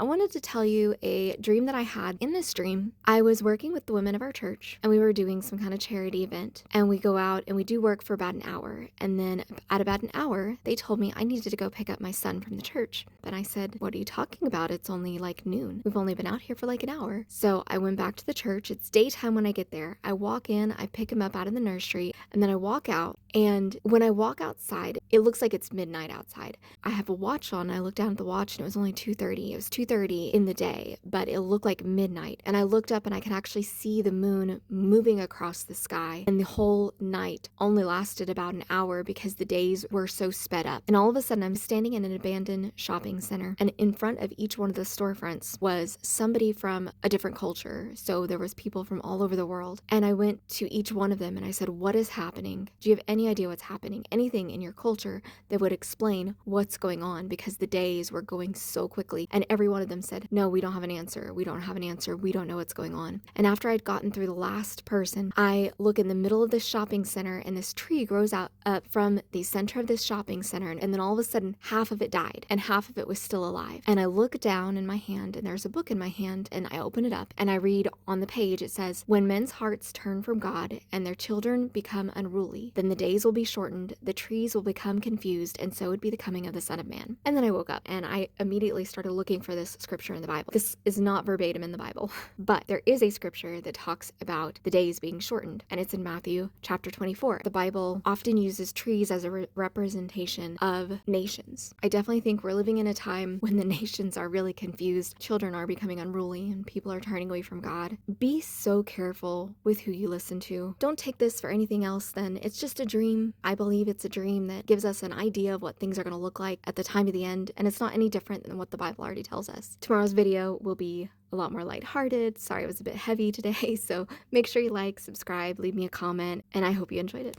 I wanted to tell you a dream that I had. In this dream, I was working with the women of our church and we were doing some kind of charity event. And we go out and we do work for about an hour. And then at about an hour, they told me I needed to go pick up my son from the church. But I said, "What are you talking about? It's only like noon. We've only been out here for like an hour." So I went back to the church. It's daytime when I get there. I walk in, I pick him up out of the nursery, and then I walk out. And when I walk outside, it looks like it's midnight outside. I have a watch on. I looked down at the watch and it was only 2:30. It was 2:30 in the day, but it looked like midnight. And I looked up and I could actually see the moon moving across the sky. And the whole night only lasted about an hour because the days were so sped up. And all of a sudden, I'm standing in an abandoned shopping center. And in front of each one of the storefronts was somebody from a different culture. So there was people from all over the world. And I went to each one of them and I said, "What is happening? Do you have any idea what's happening? Anything in your culture that would explain what's going on?" Because the days were going so quickly. And every one of them said, "No, we don't have an answer. We don't have an answer. We don't know what's going on." And after I'd gotten through the last person, I look in the middle of this shopping center and this tree grows out up from the center of this shopping center. And then all of a sudden, half of it died and half of it was still alive. And I look down in my hand and there's a book in my hand and I open it up and I read on the page, it says, "When men's hearts turn from God and their children become unruly, then the days will be shortened, the trees will become confused, and so would be the coming of the Son of Man." And then I woke up and I immediately started looking for this scripture in the Bible. This is not verbatim in the Bible, but there is a scripture that talks about the days being shortened, and it's in Matthew chapter 24. The Bible often uses trees as a representation of nations. I definitely think we're living in a time when the nations are really confused, children are becoming unruly, and people are turning away from God. Be so careful with who you listen to. Don't take this for anything else than it's just a dream. I believe it's a dream that gives us an idea of what things are going to look like at the time of the end, and it's not any different than what the Bible already tells us. Tomorrow's video will be a lot more lighthearted. Sorry it was a bit heavy today, so make sure you like, subscribe, leave me a comment, and I hope you enjoyed it.